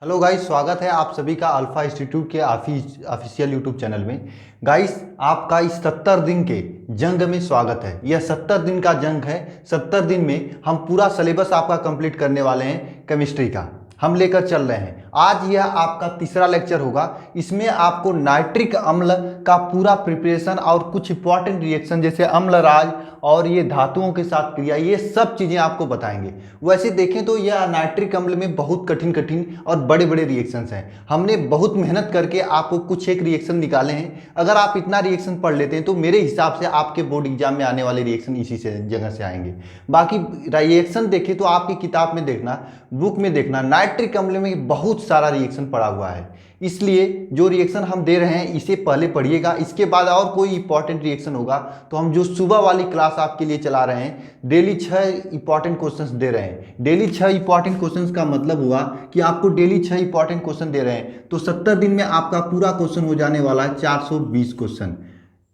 Hello guys, स्वागत है आप सभी का अल्फा इंस्टीट्यूट के ऑफिशियल यूट्यूब चैनल में। गाइस, आपका इस 70 दिन के जंग में स्वागत है। यह 70 दिन का जंग है। 70 दिन में हम पूरा सिलेबस आपका कंप्लीट करने वाले हैं। केमिस्ट्री का हम लेकर चल रहे हैं। आज यह आपका तीसरा लेक्चर होगा। इसमें आपको नाइट्रिक अम्ल का पूरा प्रिपरेशन और कुछ इंपॉर्टेंट रिएक्शन जैसे अम्लराज और ये धातुओं के साथ क्रिया, ये सब चीज़ें आपको बताएंगे। वैसे देखें तो यह नाइट्रिक अम्ल में बहुत कठिन कठिन और बड़े बड़े रिएक्शंस हैं। हमने बहुत मेहनत करके आपको कुछ एक रिएक्शन निकाले हैं। अगर आप इतना रिएक्शन पढ़ लेते हैं तो मेरे हिसाब से आपके बोर्ड एग्जाम में आने वाले रिएक्शन इसी से जगह से आएंगे। बाकी रिएक्शन देखें तो आपकी किताब में देखना, बुक में देखना, नाइट्रिक अम्ल में बहुत सारा रिएक्शन पड़ा हुआ है। इसलिए जो रिएक्शन हम दे रहे हैं इसे पहले पढ़िएगा। इसके बाद और कोई इंपॉर्टेंट रिएक्शन होगा तो हम जो सुबह वाली क्लास आपके लिए चला रहे हैं, डेली 6 इंपॉर्टेंट क्वेश्चंस दे रहे हैं। डेली 6 इंपॉर्टेंट क्वेश्चंस का मतलब हुआ कि आपको डेली 6 इंपॉर्टेंट क्वेश्चन दे रहे हैं तो 70 दिन में आपका पूरा क्वेश्चन हो जाने वाला है 420 क्वेश्चन।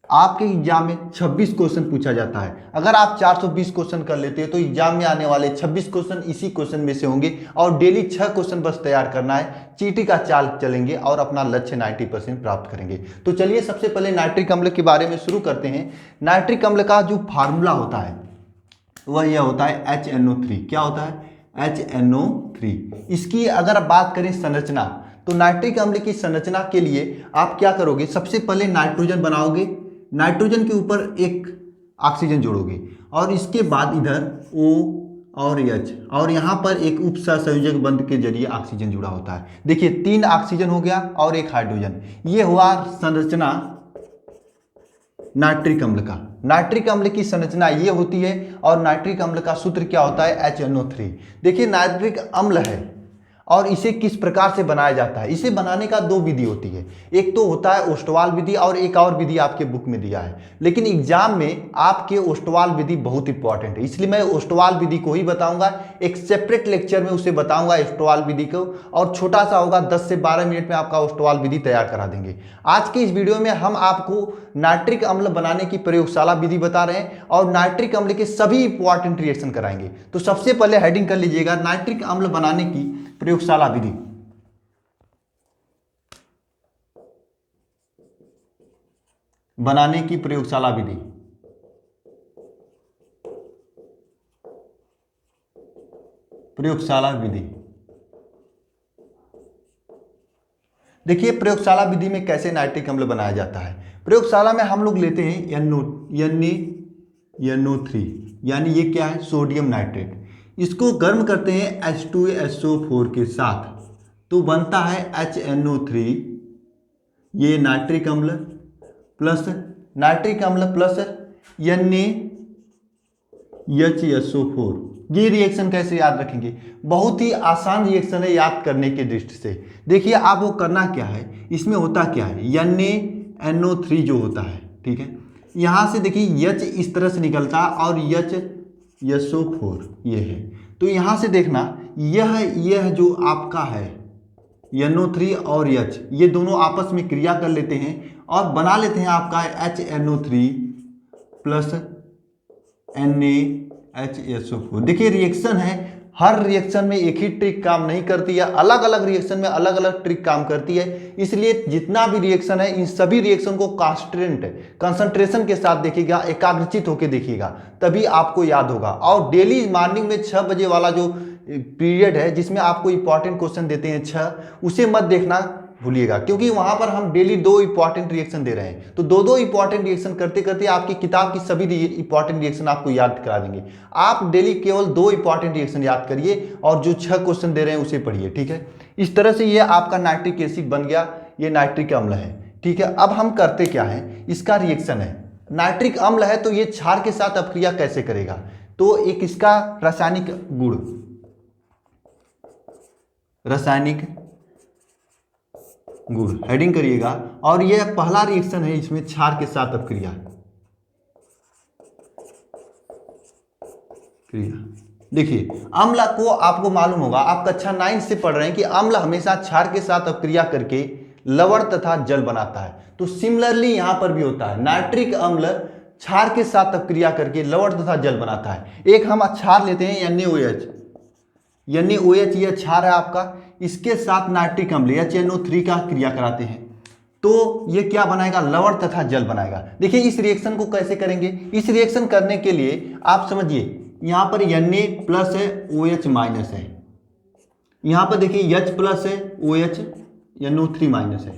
आपके एग्जाम में 26 क्वेश्चन पूछा जाता है। अगर आप 420 क्वेश्चन कर लेते हैं तो एग्जाम में आने वाले 26 क्वेश्चन इसी क्वेश्चन में से होंगे और डेली 6 क्वेश्चन बस तैयार करना है। चीटी का चाल चलेंगे और अपना लक्ष्य 90% प्राप्त करेंगे। तो चलिए सबसे पहले नाइट्रिक अम्ल के बारे में शुरू करते हैं। नाइट्रिक अम्ल का जो फार्मूला होता है वह यह होता है HNO3। क्या होता है? HNO3। इसकी अगर बात करें संरचना, तो नाइट्रिक अम्ल की संरचना के लिए आप क्या करोगे? सबसे पहले नाइट्रोजन बनाओगे, नाइट्रोजन के ऊपर एक ऑक्सीजन जोड़ोगे और इसके बाद इधर O और H और यहाँ पर एक उपसहसंयोजक बंध के जरिए ऑक्सीजन जुड़ा होता है। देखिए 3 ऑक्सीजन हो गया और एक हाइड्रोजन। ये हुआ संरचना नाइट्रिक अम्ल का। नाइट्रिक अम्ल की संरचना ये होती है और नाइट्रिक अम्ल का सूत्र क्या होता है? HNO3। देखिए नाइट्रिक अम्ल है और इसे किस प्रकार से बनाया जाता है? इसे बनाने का 2 विधि होती है। एक तो होता है ओस्टवाल विधि और एक और विधि आपके बुक में दिया है, लेकिन एग्जाम में आपके ओस्टवाल विधि बहुत इंपॉर्टेंट है, इसलिए मैं ओस्टवाल विधि को ही बताऊंगा। एक सेपरेट लेक्चर में उसे बताऊंगा ओस्टवाल विधि को, और छोटा सा होगा, 10 से 12 मिनट में आपका ओस्टवाल विधि तैयार करा देंगे। आज के इस वीडियो में हम आपको नाइट्रिक अम्ल बनाने की प्रयोगशाला विधि बता रहे हैं और नाइट्रिक अम्ल के सभी इंपॉर्टेंट रिएक्शन कराएंगे। तो सबसे पहले हेडिंग कर लीजिएगा, नाइट्रिक अम्ल बनाने की प्रयोगशाला विधि। बनाने की प्रयोगशाला विधि। प्रयोगशाला विधि। देखिए प्रयोगशाला विधि में कैसे नाइट्रिक अम्ल बनाया जाता है। प्रयोगशाला में हम लोग लेते हैं NO3, यानी ये क्या है? Sodium nitrate. इसको गर्म करते हैं H2SO4 के साथ तो बनता है HNO3। ये नाइट्रिक अम्ल प्लस NaHSO4। ये रिएक्शन कैसे याद रखेंगे? बहुत ही आसान रिएक्शन है याद करने की दृष्टि से। देखिए आप वो करना क्या है, इसमें होता क्या है, NaNO3 जो होता है, ठीक है, यहाँ से देखिए H इस तरह से निकलता है और HSO4 ये है। तो यहाँ से देखना यह जो आपका है NO3 और H, ये दोनों आपस में क्रिया कर लेते हैं और बना लेते हैं आपका HNO3 प्लस NaHSO4। देखिए रिएक्शन है, हर रिएक्शन में एक ही ट्रिक काम नहीं करती है, अलग अलग रिएक्शन में अलग अलग ट्रिक काम करती है। इसलिए जितना भी रिएक्शन है इन सभी रिएक्शन को कंसंट्रेशन के साथ देखिएगा, एकाग्रचित होकर देखिएगा, तभी आपको याद होगा। और डेली मॉर्निंग में 6 बजे वाला जो पीरियड है जिसमें आपको इंपॉर्टेंट क्वेश्चन देते हैं 6, उसे मत देखना भूलिएगा, क्योंकि वहां पर हम डेली 2 इंपॉर्टेंट रिएक्शन दे रहे हैं। तो 2 इंपॉर्टेंट रिएक्शन करते करते आपकी किताब की सभी इंपॉर्टेंट रिएक्शन आपको याद करा देंगे। आप डेली केवल 2 इंपॉर्टेंट रिएक्शन याद करिए और जो 6 क्वेश्चन दे रहे हैं उसे पढ़िए, ठीक है। इस तरह से ये आपका नाइट्रिक एसिड बन गया, ये नाइट्रिक अम्ल है, ठीक है। अब हम करते क्या है, इसका रिएक्शन है। नाइट्रिक अम्ल है तो ये क्षार के साथ अपक्रिया कैसे करेगा? तो एक इसका रासायनिक गुण हेडिंग करिएगा, और यह पहला रिएक्शन है, इसमें क्षार के साथ अपक्रिया। देखिए अम्ल को आपको मालूम होगा, आप कक्षा 9 से पढ़ रहे हैं कि अम्ल हमेशा क्षार के साथ अपक्रिया करके लवण तथा जल बनाता है। तो सिमिलरली यहां पर भी होता है, नाइट्रिक अम्ल क्षार के साथ अपक्रिया करके लवण तथा जल बनाता है। एक हम क्षार लेते हैं NaOH, ये क्षार है आपका, इसके साथ नाइट्रिक अम्ल HNO3 का क्रिया कराते हैं तो ये क्या बनाएगा, लवण तथा जल बनाएगा। देखिए इस रिएक्शन को कैसे करेंगे, इस रिएक्शन करने के लिए आप समझिए यहाँ पर Na प्लस है, OH माइनस है, यहाँ पर देखिए H प्लस है, OH NO3 माइनस है,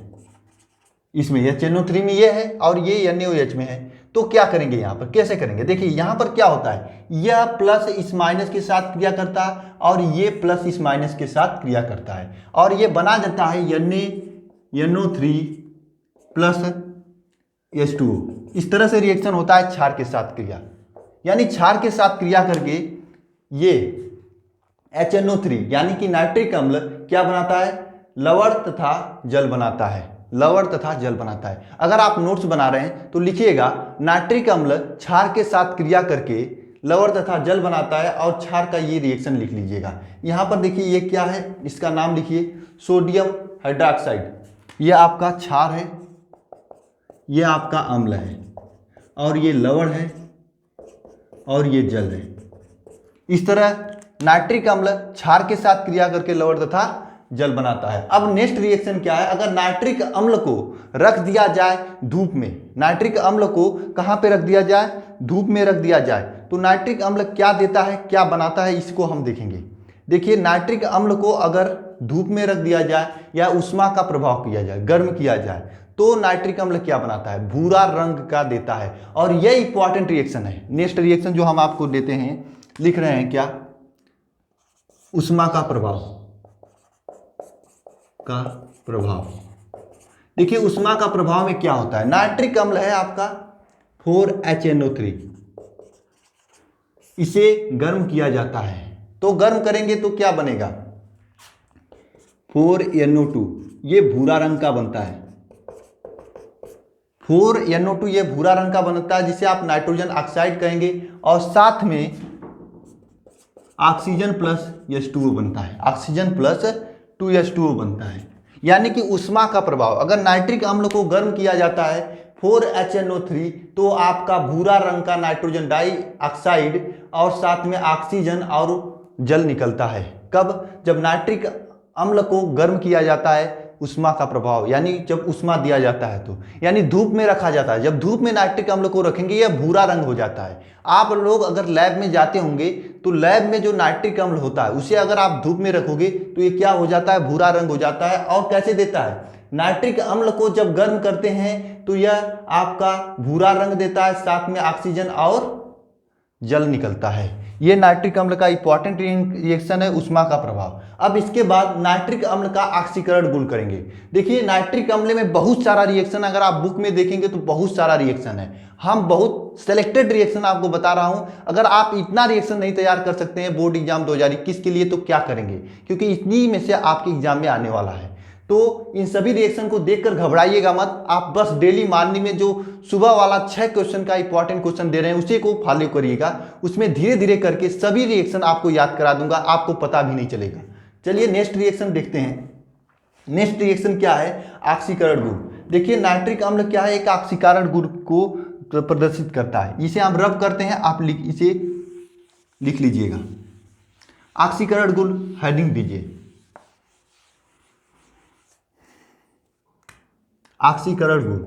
इसमें HNO3 में ये है और ये NaOH में है। तो क्या करेंगे यहाँ पर, कैसे करेंगे, देखिए यहाँ पर क्या होता है, यह प्लस इस माइनस के साथ क्रिया करता है और ये प्लस इस माइनस के साथ क्रिया करता है और ये बना देता है NaNO3 प्लस H2O। इस तरह से रिएक्शन होता है क्षार के साथ क्रिया, यानी क्षार के साथ क्रिया करके ये HNO3 यानी कि नाइट्रिक अम्ल क्या बनाता है, लवण तथा जल बनाता है, लवण तथा जल बनाता है। अगर आप नोट्स बना रहे हैं तो लिखिएगा नाइट्रिक अम्ल क्षार के साथ क्रिया करके लवण तथा जल बनाता है और क्षार का ये रिएक्शन लिख लीजिएगा। यहाँ पर देखिए ये क्या है, इसका नाम लिखिए सोडियम हाइड्रोक्साइड, ये आपका क्षार है, ये आपका अम्ल है और ये लवण है और ये जल है। इस तरह नाइट्रिक अम्ल क्षार के साथ क्रिया करके लवण तथा जल बनाता है। अब नेक्स्ट रिएक्शन क्या है, अगर नाइट्रिक अम्ल को रख दिया जाए धूप में, नाइट्रिक अम्ल को कहाँ पे रख दिया जाए, धूप में रख दिया जाए तो नाइट्रिक अम्ल क्या देता है, क्या बनाता है, इसको हम देखेंगे। देखिए नाइट्रिक अम्ल को अगर धूप में रख दिया जाए या उष्मा का प्रभाव किया जाए, गर्म किया जाए तो नाइट्रिक अम्ल क्या बनाता है, भूरा रंग का देता है और यह इंपॉर्टेंट रिएक्शन है। नेक्स्ट रिएक्शन जो हम आपको देते हैं, लिख रहे हैं क्या, उष्मा का प्रभाव। देखिए उष्मा का प्रभाव में क्या होता है, नाइट्रिक अम्ल है आपका 4HNO3, इसे गर्म किया जाता है तो गर्म करेंगे तो क्या बनेगा 4NO2, ये भूरा रंग का बनता है, 4NO2 ये भूरा रंग का बनता है जिसे आप नाइट्रोजन ऑक्साइड कहेंगे और साथ में ऑक्सीजन प्लस H2O बनता है, ऑक्सीजन प्लस 2H2O बनता है। यानी कि उष्मा का प्रभाव, अगर नाइट्रिक अम्ल को गर्म किया जाता है 4HNO3 तो आपका भूरा रंग का नाइट्रोजन डाइऑक्साइड और साथ में ऑक्सीजन और जल निकलता है। कब, जब नाइट्रिक अम्ल को गर्म किया जाता है, उष्मा का प्रभाव यानी जब उष्मा दिया जाता है तो, यानी धूप में रखा जाता है। जब धूप में नाइट्रिक अम्ल को रखेंगे यह भूरा रंग हो जाता है। आप लोग अगर लैब में जाते होंगे तो लैब में जो नाइट्रिक अम्ल होता है उसे अगर आप धूप में रखोगे तो ये क्या हो जाता है, भूरा रंग हो जाता है। और कैसे देता है, नाइट्रिक अम्ल को जब गर्म करते हैं तो यह आपका भूरा रंग देता है, साथ में ऑक्सीजन और जल निकलता है। ये नाइट्रिक अम्ल का इंपॉर्टेंट रिएक्शन है, उष्मा का प्रभाव। अब इसके बाद नाइट्रिक अम्ल का ऑक्सीकरण गुण करेंगे। देखिए नाइट्रिक अम्ल में बहुत सारा रिएक्शन, अगर आप बुक में देखेंगे तो बहुत सारा रिएक्शन है। हम बहुत सेलेक्टेड रिएक्शन आपको बता रहा हूं। अगर आप इतना रिएक्शन नहीं तैयार कर सकते हैं बोर्ड एग्जाम 2021 के लिए तो क्या करेंगे, क्योंकि इतनी में से आपके एग्जाम में आने वाला है। तो इन सभी रिएक्शन को देखकर घबराइएगा मत, आप बस डेली मॉर्निंग में जो सुबह वाला 6 क्वेश्चन का इंपॉर्टेंट क्वेश्चन दे रहे हैं उसी को फॉलो करिएगा। उसमें धीरे धीरे करके सभी रिएक्शन आपको याद करा दूंगा, आपको पता भी नहीं चलेगा। चलिए नेक्स्ट रिएक्शन देखते हैं। नेक्स्ट रिएक्शन क्या है, ऑक्सीकरण गुण। देखिए नाइट्रिक अम्ल क्या है, एक ऑक्सीकरण गुण को प्रदर्शित करता है। इसे हम रब करते हैं, आप इसे लिख लीजिएगा। ऑक्सीकरण गुण हेडिंग दीजिए, ऑक्सीकरण गुण।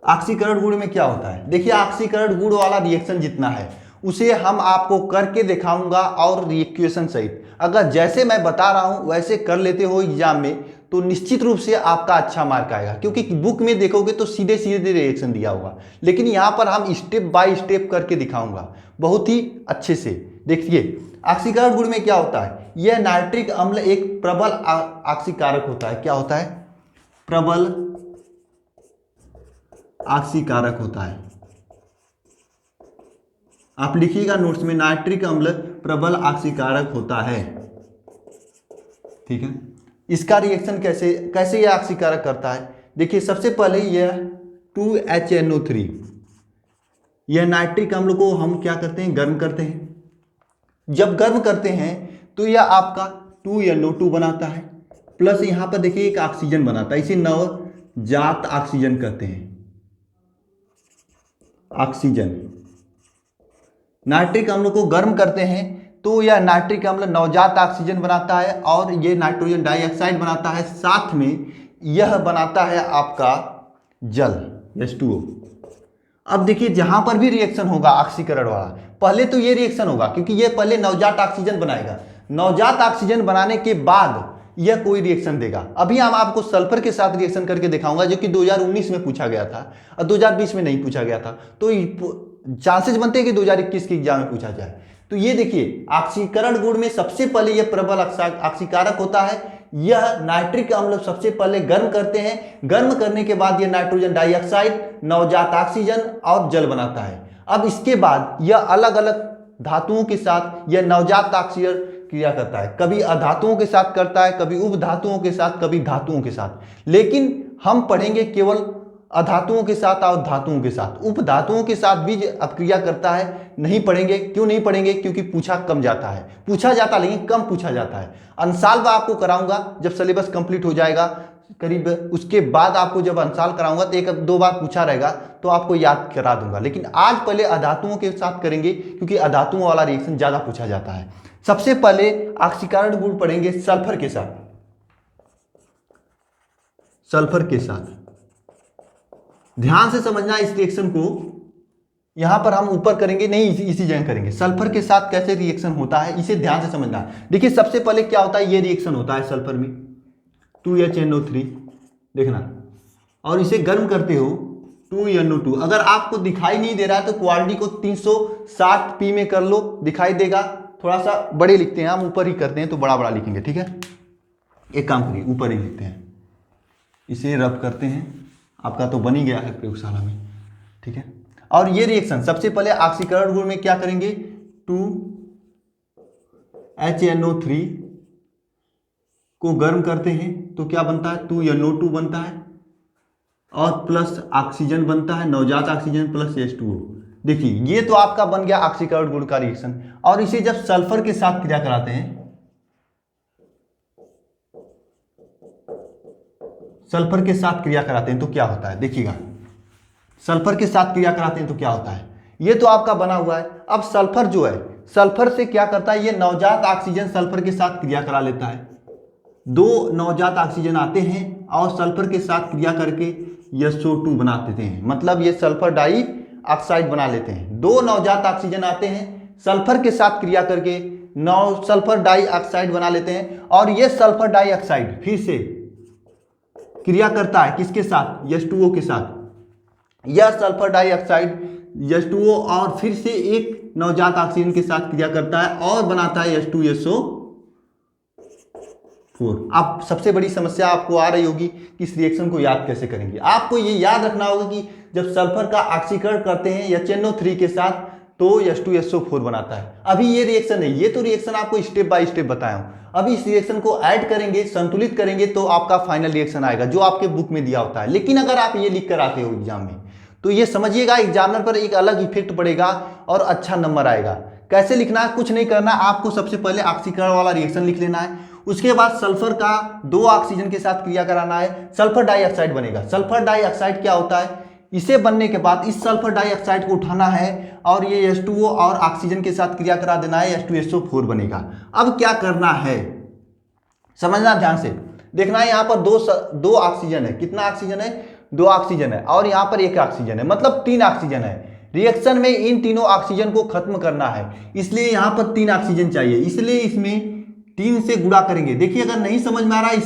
ऑक्सीकरण गुण में क्या होता है, देखिए ऑक्सीकरण गुण वाला रिएक्शन जितना है उसे हम आपको करके दिखाऊंगा और इक्वेशन सहित। अगर जैसे मैं बता रहा हूं वैसे कर लेते हो एग्जाम में तो निश्चित रूप से आपका अच्छा मार्क आएगा, क्योंकि बुक में देखोगे तो सीधे सीधे रिएक्शन दिया होगा, लेकिन यहां पर हम स्टेप बाय स्टेप करके दिखाऊंगा बहुत ही अच्छे से। देखिए ऑक्सीकरण गुण में क्या होता है, यह नाइट्रिक अम्ल एक प्रबल ऑक्सीकारक होता है। क्या होता है, प्रबल ऑक्सीकारक होता है। आप लिखिएगा नोट्स में, नाइट्रिक अम्ल प्रबल ऑक्सीकारक होता है। ठीक है, इसका रिएक्शन कैसे यह ऑक्सीकारक करता है। देखिए सबसे पहले यह 2HNO3, यह नाइट्रिक अम्ल को हम क्या करते हैं, गर्म करते हैं। जब गर्म करते हैं तो यह आपका 2NO2 बनाता है, प्लस यहां पर देखिए एक ऑक्सीजन बनाता है, इसे नवजात ऑक्सीजन कहते हैं। ऑक्सीजन नाइट्रिक अम्ल को गर्म करते हैं तो यह नाइट्रिक अम्ल नवजात ऑक्सीजन बनाता है और ये नाइट्रोजन डाइऑक्साइड बनाता है, साथ में यह बनाता है आपका जल H2O। अब देखिए जहां पर भी रिएक्शन होगा ऑक्सीकरण वाला, पहले तो ये रिएक्शन होगा क्योंकि ये पहले नवजात ऑक्सीजन बनाएगा, नवजात ऑक्सीजन बनाने के बाद यह कोई रिएक्शन देगा। अभी हम आपको सल्फर के साथ रिएक्शन करके दिखाऊंगा जो कि 2019 में पूछा गया था और 2020 में नहीं पूछा गया था, तो चांसेस बनते हैं कि 2021 के एग्जाम में पूछा जाए। तो ये देखिए ऑक्सीकरण गुण में सबसे पहले यह प्रबल ऑक्सीकारक होता है, यह नाइट्रिक अम्ल सबसे पहले गर्म करते हैं, गर्म करने के बाद यह नाइट्रोजन डाइऑक्साइड, नवजात ऑक्सीजन और जल बनाता है। अब इसके बाद यह अलग अलग धातुओं के साथ यह नवजात ऑक्सीजन क्रिया करता है, कभी अधातुओं के साथ करता है, कभी उपधातुओं के साथ, कभी धातुओं के साथ, लेकिन हम पढ़ेंगे केवल अधातुओं के साथ और धातुओं के साथ। उपधातुओं के साथ भी अपक्रिया करता है, नहीं पढ़ेंगे। क्यों नहीं पढ़ेंगे? क्योंकि पूछा कम जाता है, पूछा जाता लेकिन कम पूछा जाता है। अंशाल में आपको कराऊंगा जब सिलेबस कंप्लीट हो जाएगा करीब, उसके बाद आपको जब अंशाल कराऊंगा तो एक दो बार पूछा रहेगा तो आपको याद करा दूंगा, लेकिन आज पहले अधातुओं के साथ करेंगे क्योंकि अधातुओं वाला रिएक्शन ज्यादा पूछा जाता है। सबसे पहले ऑक्सीकरण गुण पढ़ेंगे सल्फर के साथ, सल्फर के साथ ध्यान से समझना इस रिएक्शन को, यहां पर हम ऊपर करेंगे नहीं, इसी जगह करेंगे। सल्फर के साथ कैसे रिएक्शन होता है इसे ध्यान से समझना। देखिए सबसे पहले क्या होता है, ये रिएक्शन होता है सल्फर में 2HNO3 देखना, और इसे गर्म करते हो 2NO2। अगर आपको दिखाई नहीं दे रहा है तो क्वालिटी को 360p में कर लो, दिखाई देगा। थोड़ा सा बड़े लिखते हैं, हम ऊपर ही करते हैं तो बड़ा बड़ा लिखेंगे, ठीक है। एक काम करिए ऊपर ही लिखते हैं, इसे रब करते हैं, आपका तो बन ही गया है प्रयोगशाला में, ठीक है। और ये रिएक्शन सबसे पहले ऑक्सीकरण गुण में क्या करेंगे, 2HNO3 को गर्म करते हैं तो क्या बनता है, 2NO2 बनता है और प्लस ऑक्सीजन बनता है, नवजात ऑक्सीजन प्लस H2O। देखिए ये तो आपका बन गया ऑक्सीकरण गुण का रिएक्शन। और इसे जब सल्फर के साथ क्रिया कराते हैं, सल्फर के साथ क्रिया कराते हैं तो क्या होता है, देखिएगा सल्फर के साथ क्रिया कराते हैं तो क्या होता है, ये तो आपका बना हुआ है। अब सल्फर जो है, सल्फर से क्या करता है, ये नवजात ऑक्सीजन सल्फर के साथ क्रिया करा लेता है। दो नवजात ऑक्सीजन आते हैं और सल्फर के साथ क्रिया करके SO2 बना देते हैं, मतलब ये सल्फर डाइऑक्साइड बना लेते हैं। दो नवजात ऑक्सीजन आते हैं सल्फर के साथ क्रिया करके सल्फर डाइऑक्साइड बना लेते हैं, और ये सल्फर डाइऑक्साइड फिर से क्रिया करता है किसके साथ, H2O के साथ। यह सल्फर डाइऑक्साइड H2O और फिर से एक नवजात ऑक्सीजन के साथ क्रिया करता है और बनाता है H2SO4। अब सबसे बड़ी समस्या आपको आ रही होगी कि इस रिएक्शन को याद कैसे करेंगे। आपको ये याद रखना होगा कि जब सल्फर का ऑक्सीकरण करते हैं HNO3 के साथ तो H2SO4 बनाता है। अभी ये रिएक्शन है, ये तो रिएक्शन आपको स्टेप बाय स्टेप बताया हूं। अभी इस रिएक्शन को ऐड करेंगे, संतुलित करेंगे तो आपका फाइनल रिएक्शन आएगा जो आपके बुक में दिया होता है। लेकिन अगर आप ये लिख कर आते हो एग्जाम में तो ये समझिएगा एग्जामिनर पर एक अलग इफेक्ट पड़ेगा और अच्छा नंबर आएगा। कैसे लिखना है, कुछ नहीं करना, आपको सबसे पहले ऑक्सीकरण वाला रिएक्शन लिख लेना है, उसके बाद सल्फर का दो ऑक्सीजन के साथ क्रिया कराना है, सल्फर डाइऑक्साइड बनेगा। सल्फर डाइऑक्साइड क्या होता है, इसे बनने के बाद इस सल्फर डाइऑक्साइड को उठाना है और ये H2O और ऑक्सीजन के साथ क्रिया करा देना है, H2SO4 बनेगा। अब क्या करना है समझना ध्यान से, देखना है यहाँ पर दो ऑक्सीजन है, कितना ऑक्सीजन है, दो ऑक्सीजन है, और यहाँ पर एक ऑक्सीजन है, मतलब 3 ऑक्सीजन है। रिएक्शन में इन तीनों ऑक्सीजन को खत्म करना है, इसलिए यहाँ पर 3 ऑक्सीजन चाहिए, इसलिए इसमें 3 से गुणा करेंगे। देखिए अगर नहीं समझ में आ रहा है,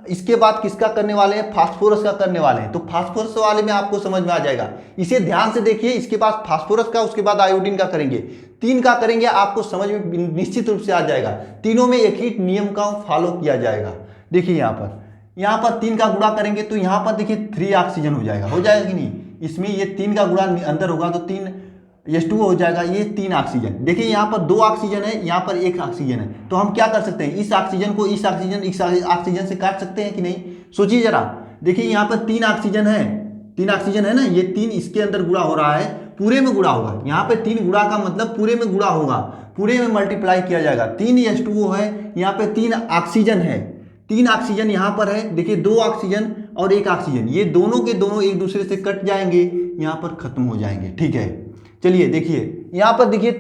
इसके बाद किसका करने वाले हैं, फास्फोरस का करने वाले हैं, तो फास्फोरस वाले में आपको समझ में आ जाएगा। इसे ध्यान से देखिए, इसके बाद फास्फोरस का, उसके बाद आयोडीन का करेंगे, 3 का करेंगे, आपको समझ में निश्चित रूप से आ जाएगा। तीनों में एक ही नियम का फॉलो किया जाएगा। देखिए यहाँ पर 3 का गुणा करेंगे तो यहाँ पर देखिए 3 ऑक्सीजन हो जाएगा कि नहीं, इसमें ये 3 का गुणा अंदर होगा तो 3 H2O हो जाएगा, ये 3 ऑक्सीजन। देखिए यहाँ पर 2 ऑक्सीजन है, यहाँ पर 1 ऑक्सीजन है, तो हम क्या कर सकते हैं, इस ऑक्सीजन को इस ऑक्सीजन से काट सकते हैं कि नहीं, सोचिए जरा। देखिए यहाँ पर 3 ऑक्सीजन है, 3 ऑक्सीजन है ना, ये 3 इसके अंदर गुणा हो रहा है, पूरे में गुणा होगा। यहाँ पे 3 गुणा का मतलब पूरे में गुणा होगा, पूरे में मल्टीप्लाई किया जाएगा। 3 H2O है, यहाँ पे 3 ऑक्सीजन है, 3 ऑक्सीजन यहाँ पर है। देखिए 2 ऑक्सीजन और 1 ऑक्सीजन, ये दोनों के दोनों एक दूसरे से कट जाएंगे, यहाँ पर खत्म हो जाएंगे, ठीक है। चलिए देखिए यहाँ पर देखिए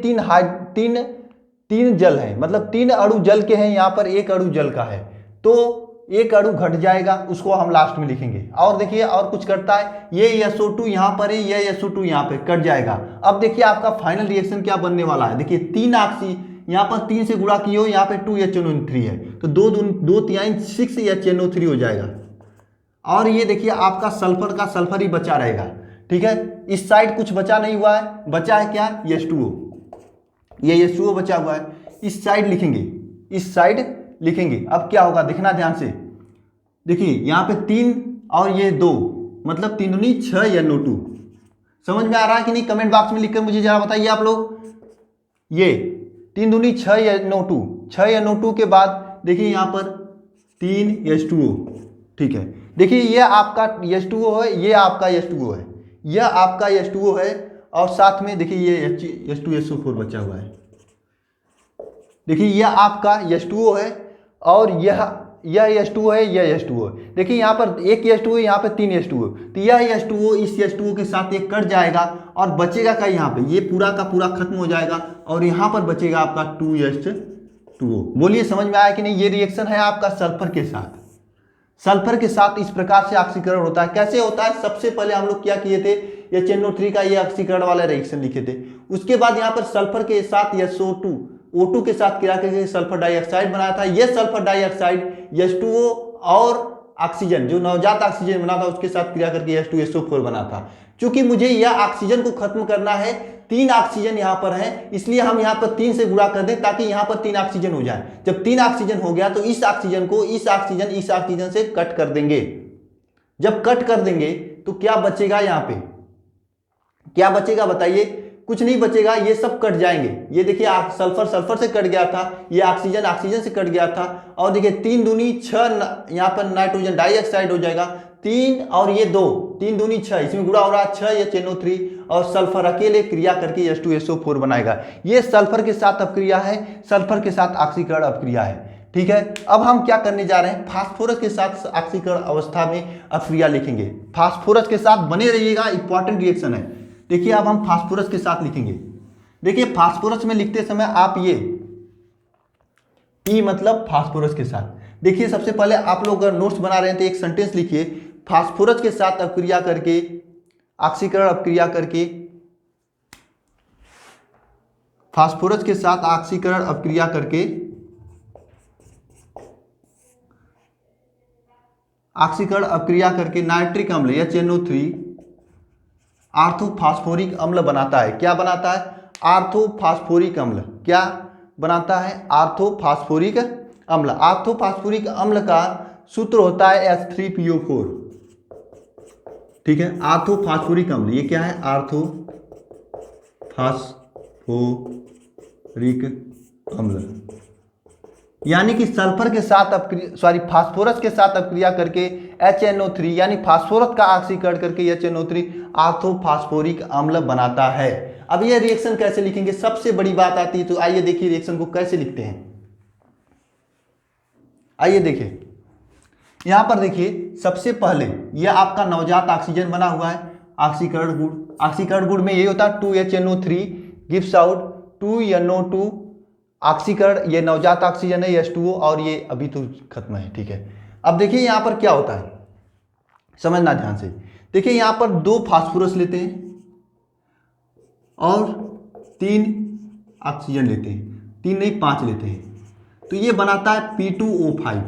तीन जल है, मतलब 3 अणु जल के हैं, यहाँ पर 1 अणु जल का है, तो 1 अणु घट जाएगा, उसको हम लास्ट में लिखेंगे। और देखिए और कुछ करता है, ये SO2 यहाँ पर है, ये SO2 यहाँ पे कट जाएगा। अब देखिए आपका फाइनल रिएक्शन क्या बनने वाला है, देखिए 3 ऑक्सी, यहाँ पर 3 से गुणा किए हो, यहाँ पे 2HNO3 है, तो 2 3 6HNO3 हो जाएगा। और ये देखिए आपका सल्फर का सल्फर ही बचा रहेगा, ठीक है। इस साइड कुछ बचा नहीं हुआ है, बचा है क्या, H2O, ये H2O बचा हुआ है, इस साइड लिखेंगे, इस साइड लिखेंगे। अब क्या होगा देखना ध्यान से, देखिए यहाँ पे 3 और ये 2, मतलब 3 दूनी 6 NO2। समझ में आ रहा है कि नहीं, कमेंट बॉक्स में लिखकर मुझे जरा बताइए आप लोग। ये 3 दूनी 6 NO2, 6 NO2 के बाद देखिए यहाँ पर 3 H2O, ठीक है। देखिए ये आपका H2O है, ये आपका H2O है, यह आपका H2O है, और साथ में देखिए ये H2SO4 बचा हुआ है। देखिए यह आपका H2O है, और यह H2O है, यह H2O है। देखिए यहाँ पर एक H2O, यहाँ पे 3 H2O, तो यह H2O इस H2O के साथ एक कट जाएगा, और बचेगा क्या, यहाँ पे ये पूरा का पूरा खत्म हो जाएगा, और यहाँ पर बचेगा आपका 2H2O। बोलिए समझ में आया कि नहीं। ये रिएक्शन है आपका सल्फर के साथ। सल्फर के साथ इस प्रकार से ऑक्सीकरण होता है। कैसे होता है, सबसे पहले हम लोग क्या किए थे, HNO3 का ये ऑक्सीकरण वाला रिएक्शन लिखे थे। उसके बाद यहाँ पर सल्फर के साथ SO2 O2 के साथ क्रिया करके सल्फर डाइऑक्साइड बनाया था। यह सल्फर डाइऑक्साइड H2O और ऑक्सीजन, जो नवजात ऑक्सीजन बना था, उसके साथ क्रिया करके H2SO4 बना था। चूंकि मुझे यह ऑक्सीजन को खत्म करना है, 3 ऑक्सीजन यहाँ पर है, इसलिए हम यहाँ पर 3 से गुणा कर दें, ताकि यहाँ पर 3 ऑक्सीजन हो जाए। जब 3 ऑक्सीजन हो गया तो इस ऑक्सीजन को इस ऑक्सीजन से कट कर देंगे। जब कट कर देंगे तो क्या बचेगा, यहाँ पे क्या बचेगा बताइए, कुछ नहीं बचेगा, ये सब कट जाएंगे। ये देखिए सल्फर से कट गया था, ये ऑक्सीजन से कट गया था, और देखिए 3 दूनी 6 यहाँ पर नाइट्रोजन डाइऑक्साइड हो जाएगा, 3 और ये 2, 3 दूनी 6, इसमें गुणा हो रहा है 6 HNO3, और सल्फर अकेले क्रिया करके H2SO4 बनाएगा। ये सल्फर के साथ अपक्रिया है, सल्फर के साथ ऑक्सीकरण अपक्रिया है, ठीक है। अब हम क्या करने जा रहे हैं, फास्फोरस के साथ ऑक्सीकरण अवस्था में अपक्रिया लिखेंगे। फास्फोरस के साथ बने रहिएगा, इंपॉर्टेंट रिएक्शन है। देखिए अब हम फास्फोरस के साथ लिखेंगे। देखिए फास्फोरस में लिखते समय आप ये P मतलब फास्फोरस के साथ, देखिए सबसे पहले आप लोग अगर नोट्स बना रहे हैं तो एक सेंटेंस लिखिए, फास्फोरस के साथ अपक्रिया करके ऑक्सीकरण अपक्रिया करके, फास्फोरस के साथ ऑक्सीकरण अपक्रिया करके ऑक्सीकरण अपक्रिया करके नाइट्रिक अम्ल HNO3 आर्थोफास्फोरिक अम्ल बनाता है। क्या बनाता है, आर्थोफास्फोरिक अम्ल। क्या बनाता है, आर्थोफास्फोरिक अम्ल। आर्थोफास्फोरिक अम्ल का सूत्र होता है H3PO4, ठीक है। आर्थोफास्फोरिक अम्ल ये क्या है, आर्थोफास्फोरिक अम्ल, यानी कि सल्फर के साथ फास्फोरस के साथ अपक्रिया करके HNO3 यानी फास्फोरस का ऑक्सीकरण करके HNO3 आर्थोफास्फोरिक अम्ल बनाता है। अब ये रिएक्शन कैसे लिखेंगे, सबसे बड़ी बात आती है, तो आइए देखिए रिएक्शन को कैसे लिखते हैं। आइए देखिए यहां पर देखिए, सबसे पहले यह आपका नवजात ऑक्सीजन बना हुआ है, ऑक्सीकरण गुण। ऑक्सीकरण गुण में यही होता है 2HNO3 गिव्स आउट 2NO2 ऑक्सीकरण, ये नवजात ऑक्सीजन है H2O, और ये अभी तो खत्म है, ठीक है। अब देखिए यहां पर क्या होता है, समझना ध्यान से। देखिए यहां पर 2 फास्फोरस लेते हैं और 3 ऑक्सीजन लेते हैं, 3 नहीं 5 लेते हैं, तो ये बनाता है P2O5।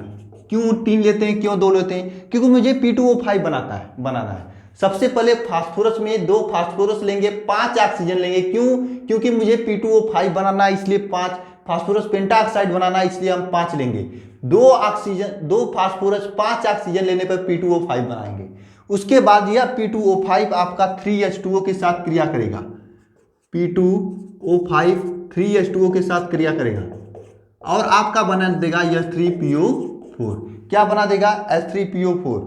क्यों 3 लेते हैं, क्यों 2 लेते हैं, क्योंकि मुझे P2O5 बनाना है। सबसे पहले फास्फोरस में 2 फास्फोरस लेंगे, 5 ऑक्सीजन लेंगे। क्यों, क्योंकि मुझे P2O5 बनाना है, इसलिए 5 फास्फोरस पेंटाऑक्साइड बनाना है, इसलिए हम 5 लेंगे। 2 फास्फोरस 5 ऑक्सीजन लेने पर P2O5 बनाएंगे। उसके बाद यह P2O5 आपका 3H2O के साथ क्रिया करेगा, P2O5 3H2O के साथ क्रिया करेगा, और आपका बना देगा H3PO4। क्या बना देगा, H3PO4।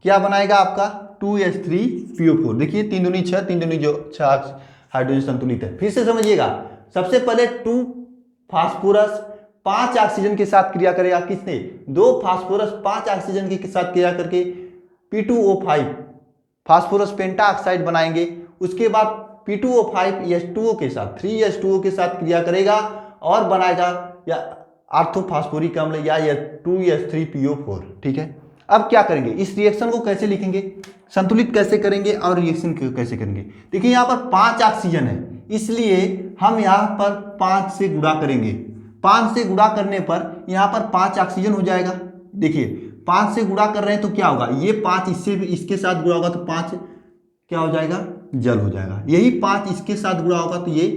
क्या बनाएगा आपका 2H3PO4। देखिए 3 दूनी 6, 3 दूनी 6 हाइड्रोजन संतुलित है। फिर से समझिएगा, सबसे पहले 2 फास्फोरस 5 ऑक्सीजन के साथ क्रिया करेगा, किसने, 2 फास्फोरस 5 ऑक्सीजन के साथ क्रिया करके P2O5 फास्फोरस पेंटाऑक्साइड बनाएंगे। उसके बाद P2O5 H2O के साथ 3H2O के साथ क्रिया करेगा और बनाएगा या ऑर्थोफॉस्फोरिक अम्ल या 2H3PO4। ठीक है, अब क्या करेंगे, इस रिएक्शन को कैसे लिखेंगे, संतुलित कैसे करेंगे और रिएक्शन कैसे करेंगे। देखिए यहाँ पर 5 ऑक्सीजन है, इसलिए हम यहाँ पर 5 से गुणा करेंगे। 5 से गुणा करने पर यहाँ पर 5 ऑक्सीजन हो जाएगा। देखिए 5 से गुणा कर रहे हैं तो क्या होगा, ये 5 इससे इसके साथ गुणा होगा तो 5 क्या हो जाएगा, जल हो जाएगा। यही 5 इसके साथ गुणा होगा तो ये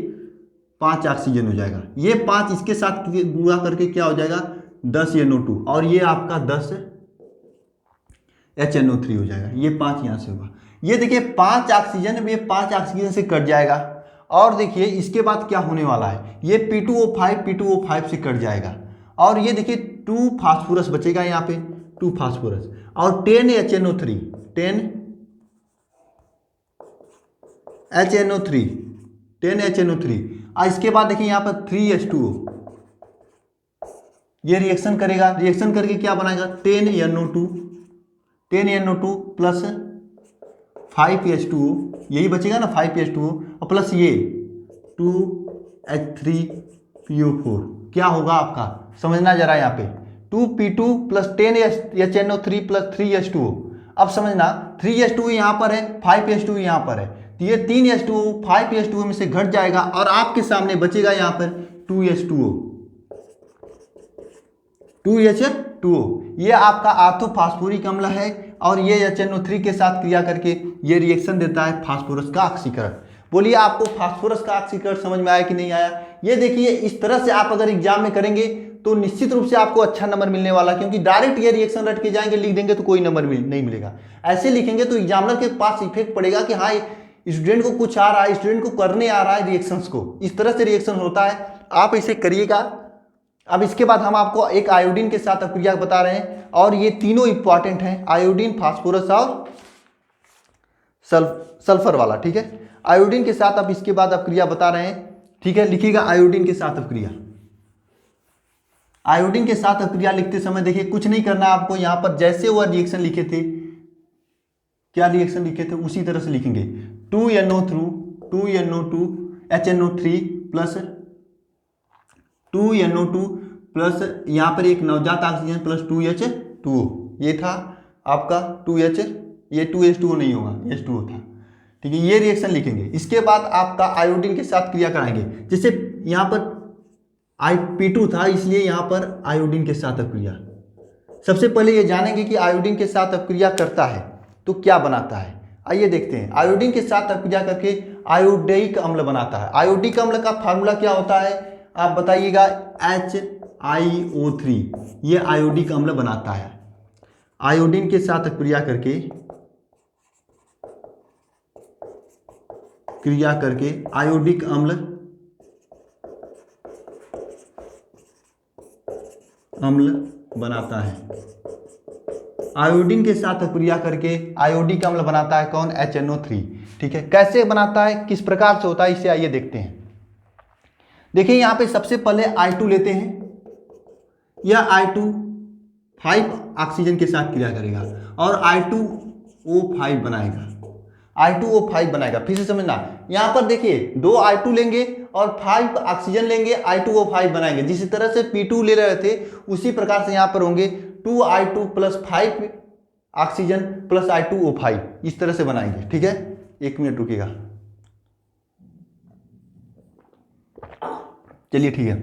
5 ऑक्सीजन हो जाएगा। ये 5 इसके साथ गुणा करके क्या हो जाएगा, 10 NO2 और ये आपका 10 HNO3 हो जाएगा। ये 5 यहाँ से होगा। ये देखिए 5 ऑक्सीजन, ये 5 ऑक्सीजन से कट जाएगा। और देखिए इसके बाद क्या होने वाला है, ये P2O5 से कट जाएगा और ये देखिए 2 फास्फोरस बचेगा यहाँ पे, 2 फास्फोरस और 10 HNO3 और इसके बाद देखिए यहाँ पर 3H2O, ये रिएक्शन करेगा, रिएक्शन करके क्या बनाएगा 10 NO2 प्लस 5H2O, यही बचेगा ना 5H2O और प्लस ये 2H3PO4। क्या होगा आपका, समझना जरा यहाँ पे 2P2 plus 10 HNO3 plus 3H2O। अब समझना 3H2O यहाँ पर है, 5H2O यहाँ पर है, तो ये 3H2O 5H2O में से घट जाएगा और आपके सामने बचेगा यहाँ पर 2H2O। ये आपका ऑर्थोफॉस्फोरिक अम्ल है और ये HNO3 के साथ क्रिया करके ये रिएक्शन देता है फास्फोरस का ऑक्सीकरण। बोलिए आपको फास्फोरस का ऑक्सीकरण समझ में आया कि नहीं आया। ये देखिए इस तरह से आप अगर एग्जाम में करेंगे तो निश्चित रूप से आपको अच्छा नंबर मिलने वाला, क्योंकि डायरेक्ट ये रिएक्शन रट के जाएंगे लिख देंगे तो कोई नंबर नहीं मिलेगा। ऐसे लिखेंगे तो एग्जामिनर के पास इफेक्ट पड़ेगा कि हाँ स्टूडेंट को कुछ आ रहा है, स्टूडेंट को करने आ रहा है रिएक्शंस को, इस तरह से रिएक्शन होता है। आप इसे करिएगा। अब इसके बाद हम आपको एक आयोडीन के साथ अक्रिया बता रहे हैं और ये तीनों इंपॉर्टेंट हैं, आयोडीन, फास्फोरस और सल्फर वाला। ठीक है, आयोडीन के साथ अब इसके बाद अक्रिया बता रहे हैं। ठीक है, लिखिएगा आयोडीन के साथ अक्रिया। आयोडीन के साथ अक्रिया लिखते समय देखिए कुछ नहीं करना आपको, यहाँ पर जैसे वह रिएक्शन लिखे थे, क्या रिएक्शन लिखे थे उसी तरह से लिखेंगे। 2NO2 HNO3 plus 2NO2 plus यहाँ पर एक नवजात ऑक्सीजन प्लस 2H2O, ये था आपका 2H, ये 2H2O नहीं होगा, H2O था। ठीक है, ये रिएक्शन लिखेंगे। इसके बाद आपका आयोडीन के साथ क्रिया कराएंगे। जैसे यहाँ पर P2 था, इसलिए यहाँ पर आयोडीन के साथ अक्रिया। सबसे पहले ये जानेंगे कि आयोडीन के साथ अक्रिया करता है तो क्या बनाता है। आइए देखते हैं। आयोडीन के साथ अक्रिया करके आयोडिक अम्ल बनाता है। आयोडिक अम्ल का फार्मूला क्या होता है आप बताइएगा, HiO3। ये आयोडिक अम्ल बनाता है। आयोडीन के साथ क्रिया करके आयोडिक अम्ल बनाता है। आयोडीन के साथ क्रिया करके आयोडिक अम्ल बनाता है कौन, HNO3। ठीक है, कैसे बनाता है, किस प्रकार से होता है, इसे आइए देखते हैं। देखिए यहाँ पे सबसे पहले I2 लेते हैं। यह I2 5 ऑक्सीजन के साथ क्रिया करेगा और I2O5 बनाएगा। फिर से समझना, यहाँ पर देखिए 2 I2 लेंगे और 5 ऑक्सीजन लेंगे, I2O5 बनाएंगे। जिस तरह से P2 ले रहे थे उसी प्रकार से यहाँ पर होंगे 2I2 plus 5 oxygen plus I2O5, इस तरह से बनाएंगे। ठीक है, 1 मिनट रुकिएगा। चलिए ठीक है,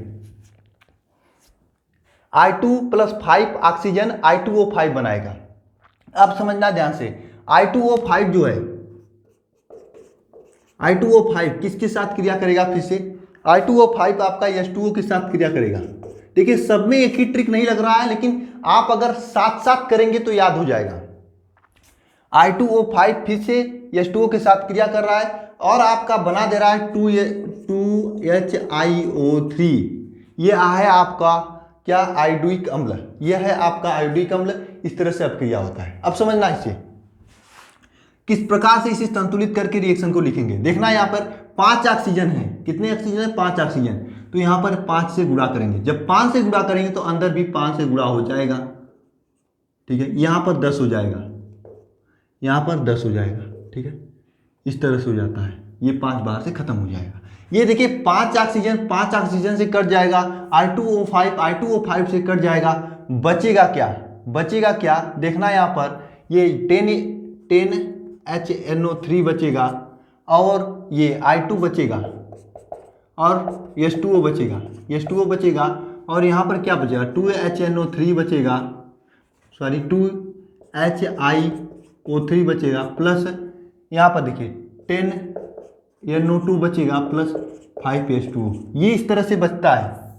I2 प्लस 5 ऑक्सीजन I2O5 बनाएगा। अब समझना ध्यान से, I2O5 जो है, I2O5 किसके साथ क्रिया करेगा, फिर से I2O5 आपका H2O के साथ क्रिया करेगा। देखिए सब में एक ही ट्रिक नहीं लग रहा है, लेकिन आप अगर साथ साथ करेंगे तो याद हो जाएगा। I2O5 फिर से H2O के साथ क्रिया कर रहा है और आपका बना दे रहा है 2HiO3। ये है आपका क्या, आयोडिक अम्ल। यह है आपका आयोडिक अम्ल। इस तरह से अपक्रिया होता है। अब समझना इसे किस प्रकार से इसे संतुलित करके रिएक्शन को लिखेंगे। देखना यहाँ पर 5 ऑक्सीजन है, कितने ऑक्सीजन है, 5 ऑक्सीजन। तो यहाँ पर 5 से गुणा करेंगे। जब 5 से गुणा करेंगे तो अंदर भी 5 से गुणा हो जाएगा। ठीक है, यहाँ पर 10 हो जाएगा, यहाँ पर 10 हो जाएगा। ठीक है, इस तरह से हो जाता है। ये 5 बाहर से खत्म हो जाएगा। ये देखिए 5 ऑक्सीजन से कट जाएगा, I2O5 से कट जाएगा। बचेगा क्या देखना यहाँ पर, ये 10HNO3 बचेगा और ये I2 बचेगा और H2O बचेगा और यहाँ पर क्या बचेगा 2HNO3 बचेगा, सॉरी 2HiO3 बचेगा प्लस यहाँ पर देखिए 10NO2 बचेगा प्लस 5H2O। ये इस तरह से बचता है।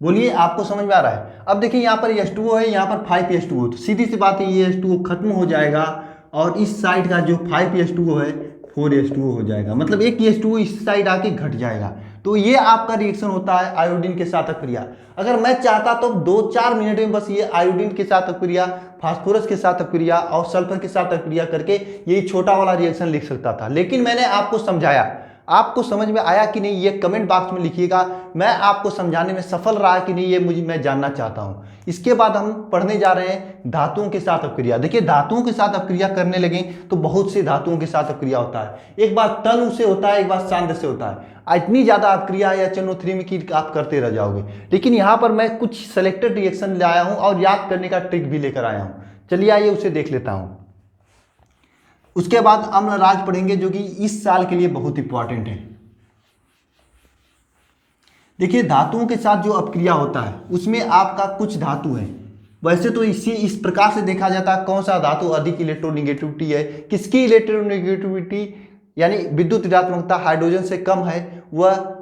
बोलिए आपको समझ में आ रहा है। अब देखिए यहाँ पर H2O है, यहाँ पर 5H2O, तो सीधी सी बात है ये H2O खत्म हो जाएगा और इस साइड का जो 5H2O है 4H2O हो जाएगा, मतलब एक H2O इस साइड आके घट जाएगा। तो ये आपका रिएक्शन होता है आयोडीन के साथ अक्रिया। अगर मैं चाहता तो 2-4 मिनट में बस ये आयोडीन के साथ अक्रिया, फास्फोरस के साथ अक्रिया और सल्फर के साथ अक्रिया करके ये छोटा वाला रिएक्शन लिख सकता था, लेकिन मैंने आपको समझाया। आपको समझ में आया कि नहीं ये कमेंट बॉक्स में लिखिएगा। मैं आपको समझाने में सफल रहा कि नहीं ये मैं जानना चाहता हूं। इसके बाद हम पढ़ने जा रहे हैं धातुओं के साथ अपक्रिया। देखिए धातुओं के साथ अपक्रिया करने लगे तो बहुत से धातुओं के साथ अपक्रिया होता है। एक बार तनु से होता है, एक बार सांद्र से होता है। इतनी ज्यादा अपक्रिया या HNO3 में कि आप करते रह जाओगे, लेकिन यहाँ पर मैं कुछ सेलेक्टेड रिएक्शन ले आया हूँ और याद करने का ट्रिक भी लेकर आया हूँ। चलिए आइए उसे देख लेता हूँ। उसके बाद अम्लराज पढ़ेंगे जो कि इस साल के लिए बहुत इंपॉर्टेंट है। देखिए धातुओं के साथ जो अपक्रिया होता है उसमें आपका कुछ धातु है। वैसे तो इस प्रकार से देखा जाता है कौन सा धातु अधिक इलेक्ट्रोनेगेटिविटी है, किसकी इलेक्ट्रोनेगेटिविटी यानी विद्युत ऋणात्मकता हाइड्रोजन से कम है, वह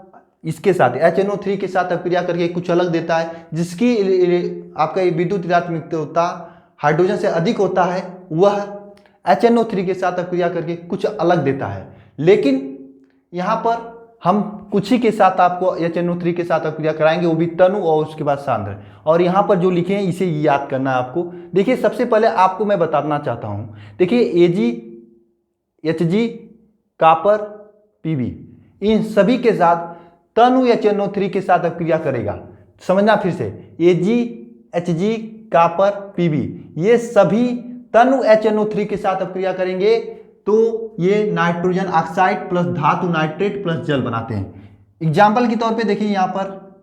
इसके साथ HNO3 के साथ अपक्रिया करके कुछ अलग देता है। जिसकी आपका विद्युत ऋणात्मकता हाइड्रोजन से अधिक होता है वह HNO3 के साथ अपक्रिया करके कुछ अलग देता है। लेकिन यहाँ पर हम कुछ ही के साथ आपको HNO3 के साथ अपक्रिया कराएंगे, वो भी तनु और उसके बाद सांद्र। और यहाँ पर जो लिखे हैं इसे याद करना है आपको। देखिए सबसे पहले आपको मैं बताना चाहता हूँ, देखिए Ag, Hg, कॉपर, Pb इन सभी के साथ तनु HNO3 के साथ अपक्रिया करेगा। समझना फिर से, Ag, Hg, कॉपर, Pb ये सभी तनु HNO3 के साथ अपक्रिया करेंगे तो ये नाइट्रोजन ऑक्साइड प्लस धातु नाइट्रेट प्लस जल बनाते हैं। एग्जाम्पल के तौर पे देखिए यहाँ पर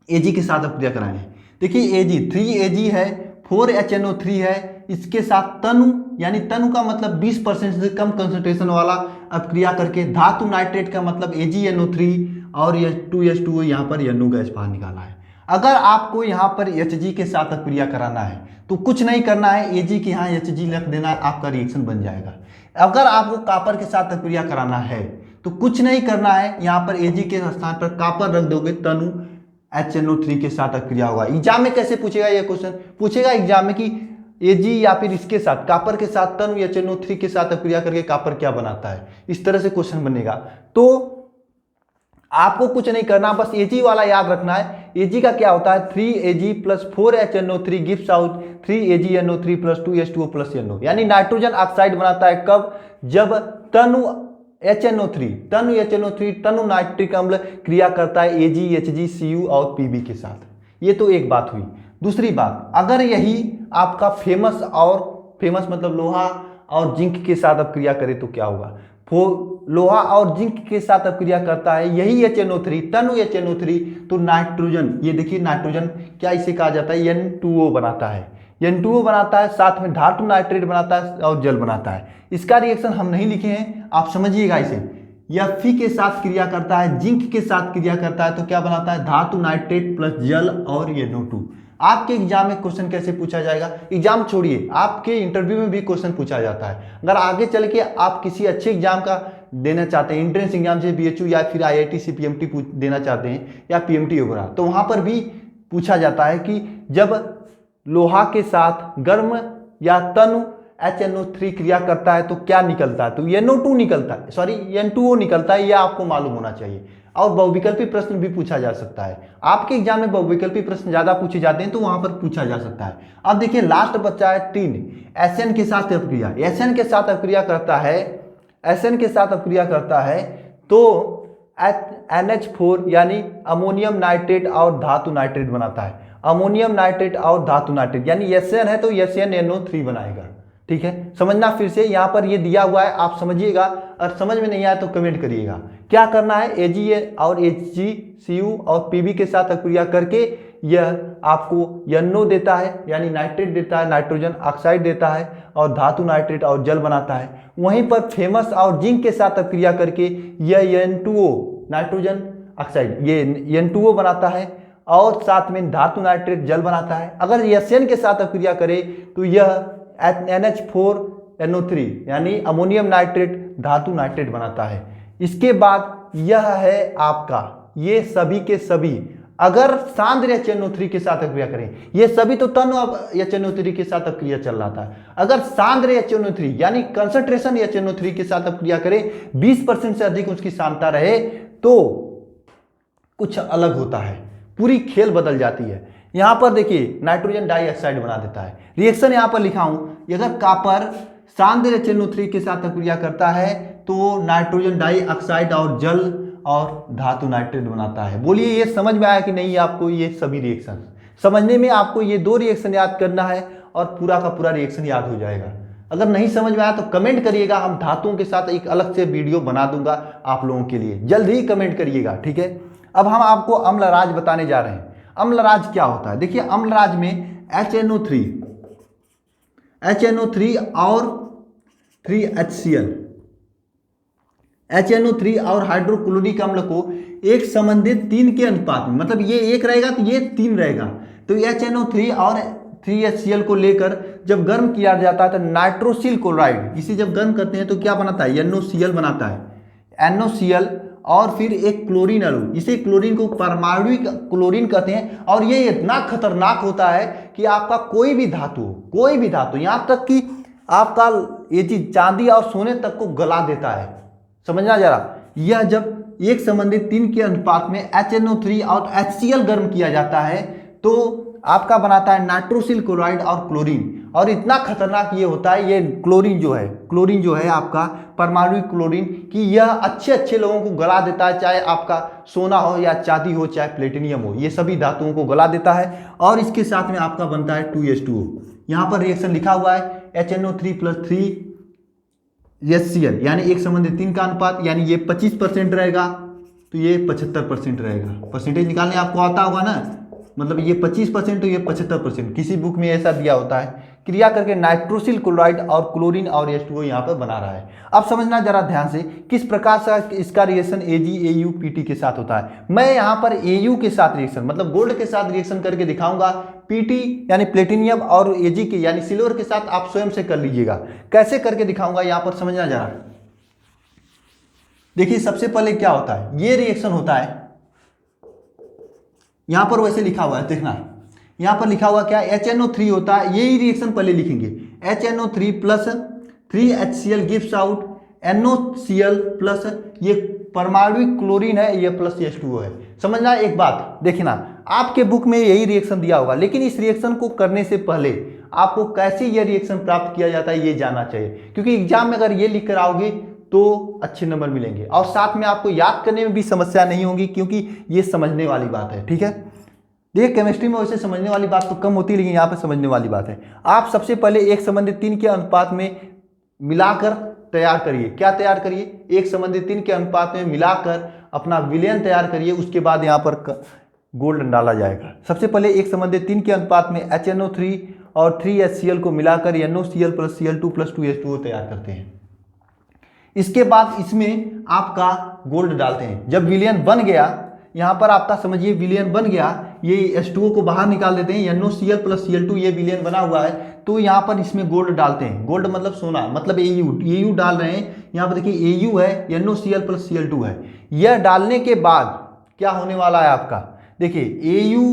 Ag के साथ अपक्रिया कराएंगे। देखिए Ag 3Ag है, 4HNO3 है, इसके साथ तनु यानी तनु का मतलब 20% से कम कंसंट्रेशन वाला अपक्रिया करके धातु नाइट्रेट का मतलब AgNO3 और ये 2H2O यहाँ पर NO गैस बाहर निकाला है। अगर आपको यहाँ पर Hg के साथ अपक्रिया कराना है तो कुछ नहीं करना है, Ag के यहाँ Hg लिख देना है, आपका रिएक्शन बन जाएगा। अगर आपको कॉपर के साथ अपक्रिया कराना है तो कुछ नहीं करना है, यहाँ पर Ag के स्थान पर कॉपर रख दोगे, तनु HNO3 के साथ अपक्रिया होगा। एग्जाम में कैसे पूछेगा ये क्वेश्चन, पूछेगा एग्जाम में कि Ag या फिर इसके साथ कॉपर के साथ तनु HNO3 के साथ अपक्रिया करके कॉपर क्या बनाता है, इस तरह से क्वेश्चन बनेगा। तो आपको कुछ नहीं करना, बस Ag वाला याद रखना है। Ag का क्या होता है 3Ag plus 4HNO3 gives out 3AgNO3 plus 2H2O plus NO, यानी नाइट्रोजन ऑक्साइड बनाता है कब, जब तनु HNO3 तनु नाइट्रिक अम्ल क्रिया करता है Ag, Hg, Cu और Pb के साथ। ये तो एक बात हुई। दूसरी बात, अगर यही आपका फेमस मतलब लोहा और जिंक के साथ अपक्रिया करे तो क्या होगा। लोहा और जिंक के साथ अपक्रिया करता है यही HNO3 तनु HNO3, तो नाइट्रोजन, ये देखिए नाइट्रोजन क्या इसे कहा जाता है N2O बनाता है, N2O बनाता है, साथ में धातु नाइट्रेट बनाता है और जल बनाता है। इसका रिएक्शन हम नहीं लिखे हैं, आप समझिएगा इसे। यह Fe के साथ क्रिया करता है, जिंक के साथ क्रिया करता है तो क्या बनाता है धातु नाइट्रेट प्लस जल और NO2। आपके एग्जाम में क्वेश्चन कैसे पूछा जाएगा, एग्जाम छोड़िए आपके इंटरव्यू में भी क्वेश्चन पूछा जाता है। अगर आगे चल के आप किसी अच्छे एग्जाम का देना चाहते हैं, एंट्रेंस एग्जाम से BHU या फिर IIT CPMT देना चाहते हैं या PMT वगैरह, तो वहां पर भी पूछा जाता है कि जब लोहा के साथ गर्म या तनु HNO3 क्रिया करता है तो क्या निकलता है, तो NO2 निकलता है, सॉरी N2O निकलता है, यह आपको मालूम होना चाहिए। और बहुविकल्पी प्रश्न भी पूछा जा सकता है। आपके एग्जाम में बहुविकल्पी प्रश्न ज्यादा पूछे जाते हैं तो वहां पर पूछा जा सकता है। अब देखिए लास्ट बच्चा है 3 SN के साथ अपक्रिया। SN के साथ अपक्रिया करता है, SN के साथ अपक्रिया करता है तो NH4 यानी अमोनियम नाइट्रेट और धातु नाइट्रेट बनाता है। अमोनियम नाइट्रेट और धातु नाइट्रेट यानी SN है तो SnNO3 बनाएगा। ठीक है, समझना फिर से, यहाँ पर ये दिया हुआ है, आप समझिएगा, और समझ में नहीं आया तो कमेंट करिएगा। क्या करना है, Ag और HgCu और Pb के साथ अक्रिया करके यह आपको NO देता है, यानी नाइट्रेट देता है, नाइट्रोजन ऑक्साइड देता है, और धातु नाइट्रेट और जल बनाता है। वहीं पर फेमस और जिंक के साथ अक्रिया करके यह N2O नाइट्रोजन ऑक्साइड, ये N2O बनाता है, और साथ में धातु नाइट्रेट जल बनाता है। अगर SN के साथ अक्रिया करे तो यह NH4NO3 यानी अमोनियम नाइट्रेट धातु नाइट्रेट बनाता है। इसके बाद यह है आपका, ये सभी के सभी अगर सांद्र HNO3 के साथ अक्रिया करें, ये सभी तो तन HNO3 के साथ अक्रिया चल रहा था, अगर सांद्र HNO3 यानी कंसंट्रेशन HNO3 के साथ अक्रिया करें, 20% से अधिक उसकी सांद्रता रहे तो कुछ अलग होता है, पूरी खेल बदल जाती है। यहां पर देखिए नाइट्रोजन डाइऑक्साइड बना देता है। रिएक्शन यहां पर लिखा हूं, अगर कॉपर सांद्र HNO3 के साथ अक्रिया करता है तो नाइट्रोजन डाइऑक्साइड और जल और धातु नाइट्रेट बनाता है। बोलिए ये समझ में आया कि नहीं आपको? ये सभी रिएक्शन समझने में आपको ये 2 रिएक्शन याद करना है और पूरा का पूरा रिएक्शन याद हो जाएगा। अगर नहीं समझ में आया तो कमेंट करिएगा, हम धातुओं के साथ एक अलग से वीडियो बना दूंगा आप लोगों के लिए, जल्द ही कमेंट करिएगा, ठीक है। अब हम आपको अम्लराज बताने जा रहे हैं। अम्लराज क्या होता है? देखिए अम्लराज में HNO3 और 3HCl, HNO3 और हाइड्रोक्लोरिक अम्ल को एक संबंधित 3 के अनुपात में, मतलब ये 1 रहेगा तो ये 3 रहेगा, तो HNO3 और 3HCl को लेकर जब गर्म किया जाता है तो नाइट्रोसिल क्लोराइड, इसे जब गर्म करते हैं तो क्या बनाता है? NOCl बनाता है, NOCl, और फिर एक क्लोरीन अणु, इसे क्लोरीन को परमाणुविक क्लोरीन कहते हैं। और ये इतना खतरनाक होता है कि आपका कोई भी धातु यहाँ तक कि आपका ये चीज चांदी और सोने तक को गला देता है। समझना जरा, यह जब एक संबंधित 3 के अनुपात में HNO3 और HCl गर्म किया जाता है तो आपका बनाता है नाइट्रोसिल क्लोराइड और क्लोरीन। और इतना खतरनाक ये होता है, ये क्लोरीन जो है आपका परमाणुविक क्लोरीन, कि यह अच्छे लोगों को गला देता है, चाहे आपका सोना हो या चांदी हो चाहे प्लेटिनियम हो, ये सभी धातुओं को गला देता है। और इसके साथ में आपका बनता है 2H2O। यहाँ पर रिएक्शन लिखा हुआ है HNO3 + 3HCl, यानी एक संबंधित 3 का अनुपात, यानी ये 25% रहेगा तो ये 75% रहेगा। परसेंटेज निकालने आपको आता होगा ना, मतलब ये 25% तो ये 75%, किसी बुक में ऐसा दिया होता है। क्रिया करके नाइट्रोसिल क्लोराइड और क्लोरीन और H2O यहाँ पर बना रहा है। अब समझना जरा ध्यान से किस प्रकार से इसका रिएक्शन AgAU PT के साथ होता है। मैं यहाँ पर AU के साथ रिएक्शन, मतलब गोल्ड के साथ रिएक्शन करके दिखाऊंगा, PT यानी प्लेटिनियम और Ag के यानी सिल्वर के साथ आप स्वयं से कर लीजिएगा। कैसे करके दिखाऊंगा यहाँ पर समझना जरा। देखिए सबसे पहले क्या होता है, ये रिएक्शन होता है, यहां पर वैसे लिखा हुआ है, देखना यहां पर लिखा हुआ क्या, HNO3 होता है, यही रिएक्शन पहले लिखेंगे, HNO3 + 3HCl gives out NOCl plus ये परमाणुविक क्लोरीन है, ये प्लस H2O है। समझना एक बात, देखना आपके बुक में यही रिएक्शन दिया होगा, लेकिन इस रिएक्शन को करने से पहले आपको कैसे यह रिएक्शन प्राप्त किया जाता है ये जानना चाहिए, क्योंकि एग्जाम में अगर ये लिख कर आओगे तो अच्छे नंबर मिलेंगे और साथ में आपको याद करने में भी समस्या नहीं होगी, क्योंकि ये समझने वाली बात है। ठीक है, देखिए केमिस्ट्री में वैसे समझने वाली बात तो कम होती है, लेकिन यहाँ पे समझने वाली बात है। आप सबसे पहले एक संबंधित 3 के अनुपात में मिलाकर तैयार करिए। क्या तैयार करिए? एक संबंधित 3 के अनुपात में मिलाकर अपना विलयन तैयार करिए, उसके बाद यहाँ पर गोल्ड डाला जाएगा। सबसे पहले एक संबंधित 3 के अनुपात में HNO3 और 3HCl को मिलाकर NOCl + Cl2 + 2H2O तैयार करते हैं। इसके बाद इसमें आपका गोल्ड डालते हैं। जब विलयन बन गया, यहाँ पर आपका समझिए विलयन बन गया, ये H2O को बाहर निकाल देते हैं, NOCl + Cl2 ये विलयन बना हुआ है, तो यहाँ पर इसमें गोल्ड डालते हैं। गोल्ड मतलब सोना, मतलब AU डाल रहे हैं। यहाँ पर देखिए AU है, NOCl + Cl2 है। यह डालने के बाद क्या होने वाला है आपका, देखिए AU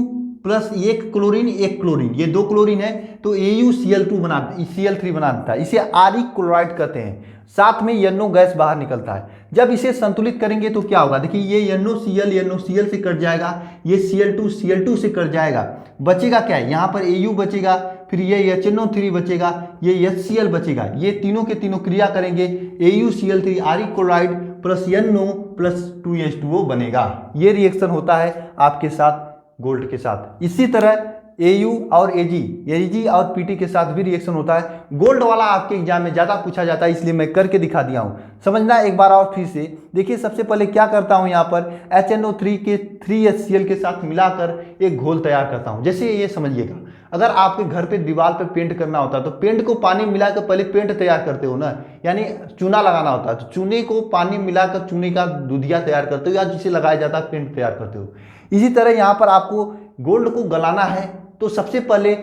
प्लस एक क्लोरीन ये 2 क्लोरीन है, तो AuCl3 बना देता है। इसे आरिक क्लोराइड कहते हैं। साथ में NO गैस बाहर निकलता है। जब इसे संतुलित करेंगे तो क्या होगा, देखिए ये NOCl से कट जाएगा, ये Cl2 से कट जाएगा, बचेगा क्या है, यहाँ पर AU बचेगा, फिर ये HNO3 बचेगा, ये HCl बचेगा। ये तीनों के तीनों क्रिया करेंगे, AuCl3 आरिक chloride plus NO + 2H2O बनेगा। ये रिएक्शन होता है आपके साथ गोल्ड के साथ। इसी तरह AU और AG और PT के साथ भी रिएक्शन होता है। गोल्ड वाला आपके एग्जाम में ज़्यादा पूछा जाता है, इसलिए मैं करके दिखा दिया हूँ। समझना एक बार और फिर से देखिए। सबसे पहले क्या करता हूँ, यहाँ पर HNO3 के 3HCl के साथ मिलाकर एक घोल तैयार करता हूँ। जैसे ये समझिएगा, अगर आपके घर पे दीवार पे पेंट करना होता है तो पेंट को पानी मिलाकर पहले पेंट तैयार करते हो ना, यानी चूना लगाना होता है तो चूने को पानी मिलाकर चूने का दूधिया तैयार करते हो, या जिसे लगाया जाता है पेंट तैयार करते हो। इसी तरह यहाँ पर आपको गोल्ड को गलाना है तो सबसे पहले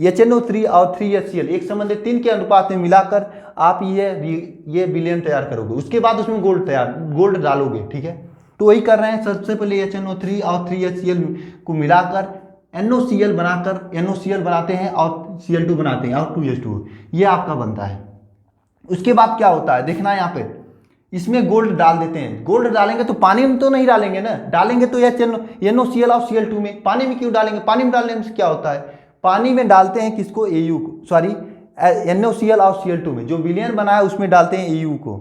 HNO3 और 3HCl एक संबंधित 3 के अनुपात में मिलाकर आप ये विलयन तैयार करोगे। उसके बाद उसमें गोल्ड डालोगे, ठीक है। तो वही कर रहे हैं। सबसे पहले HNO3 और 3HCl को मिलाकर NOCl बनाते हैं और Cl2 बनाते हैं और 2H2, ये आपका बनता है। उसके बाद क्या होता है देखना, यहाँ पे इसमें गोल्ड डाल देते हैं। गोल्ड डालेंगे तो पानी में तो नहीं डालेंगे ना, डालेंगे तो NOCl और Cl2 में। पानी में क्यों डालेंगे? पानी में डालने में क्या होता है, पानी में डालते हैं किसको, AU को, सॉरी NOCl और Cl2 में जो विलयन बना है उसमें डालते हैं AU को,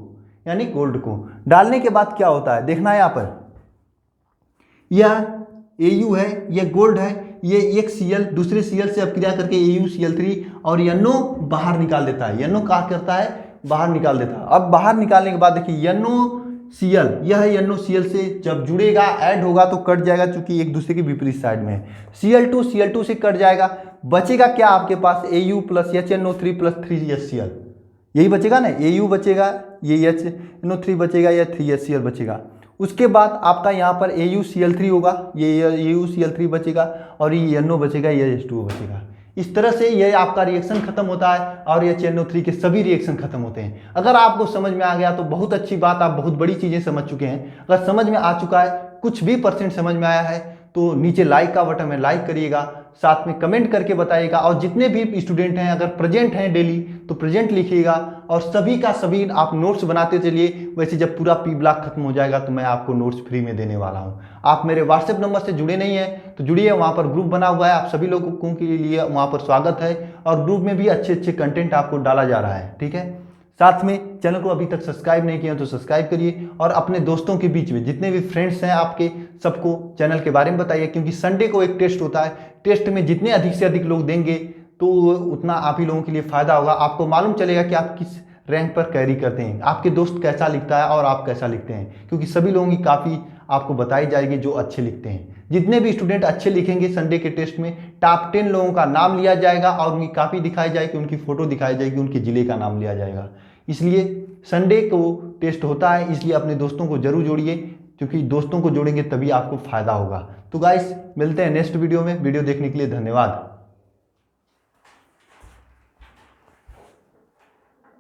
यानी गोल्ड को। डालने के बाद क्या होता है देखना, यहाँ पर यह AU है, यह गोल्ड है, ये एक Cl दूसरे Cl से अपक्रिया करके AuCl3 और NO बाहर निकाल देता है। NO क्या करता है, बाहर निकाल देता है। अब बाहर निकालने के बाद देखिए NOCl, यह NOCl से जब जुड़ेगा, ऐड होगा तो कट जाएगा, चूंकि एक दूसरे के विपरीत साइड में है। Cl2 से कट जाएगा, बचेगा क्या आपके पास, AU plus HNO3 plus 3HCl, यही बचेगा ना। AU बचेगा, ये HNO3 बचेगा, या 3HCl बचेगा। उसके बाद आपका यहाँ पर AuCl3 होगा, ये AuCl3 बचेगा और ये NO बचेगा, ये H2O बचेगा। इस तरह से ये आपका रिएक्शन खत्म होता है और ये HNO3 के सभी रिएक्शन खत्म होते हैं। अगर आपको समझ में आ गया तो बहुत अच्छी बात, आप बहुत बड़ी चीज़ें समझ चुके हैं। अगर समझ में आ चुका है, कुछ भी % समझ में आया है तो नीचे लाइक का बटन है, लाइक करिएगा, साथ में कमेंट करके बताइएगा। और जितने भी स्टूडेंट हैं अगर प्रेजेंट हैं डेली तो प्रेजेंट लिखिएगा, और सभी का सभी आप नोट्स बनाते चलिए। वैसे जब पूरा P ब्लॉक खत्म हो जाएगा तो मैं आपको नोट्स फ्री में देने वाला हूं। आप मेरे व्हाट्सएप नंबर से जुड़े नहीं हैं तो जुड़िए, वहाँ पर ग्रुप बना हुआ है, आप सभी लोगों के लिए वहाँ पर स्वागत है। और ग्रुप में भी अच्छे अच्छे कंटेंट आपको डाला जा रहा है, ठीक है। साथ में चैनल को अभी तक सब्सक्राइब नहीं किया तो सब्सक्राइब करिए, और अपने दोस्तों के बीच में जितने भी फ्रेंड्स हैं आपके, सबको चैनल के बारे में बताइए। क्योंकि संडे को एक टेस्ट होता है, टेस्ट में जितने अधिक से अधिक लोग देंगे तो उतना आप ही लोगों के लिए फ़ायदा होगा। आपको मालूम चलेगा कि आप किस रैंक पर कैरी करते हैं, आपके दोस्त कैसा लिखता है और आप कैसा लिखते हैं, क्योंकि सभी लोगों की काफ़ी आपको बताई जाएगी जो अच्छे लिखते हैं। जितने भी स्टूडेंट अच्छे लिखेंगे संडे के टेस्ट में, टॉप 10 लोगों का नाम लिया जाएगा और उनकी कापी दिखाई जाएगी, उनकी फ़ोटो दिखाई जाएगी, उनके ज़िले का नाम लिया जाएगा। इसलिए संडे को टेस्ट होता है, इसलिए अपने दोस्तों को जरूर जोड़िए, क्योंकि दोस्तों को जोड़ेंगे तभी आपको फ़ायदा होगा। तो गाइस मिलते हैं नेक्स्ट वीडियो में। वीडियो देखने के लिए धन्यवाद।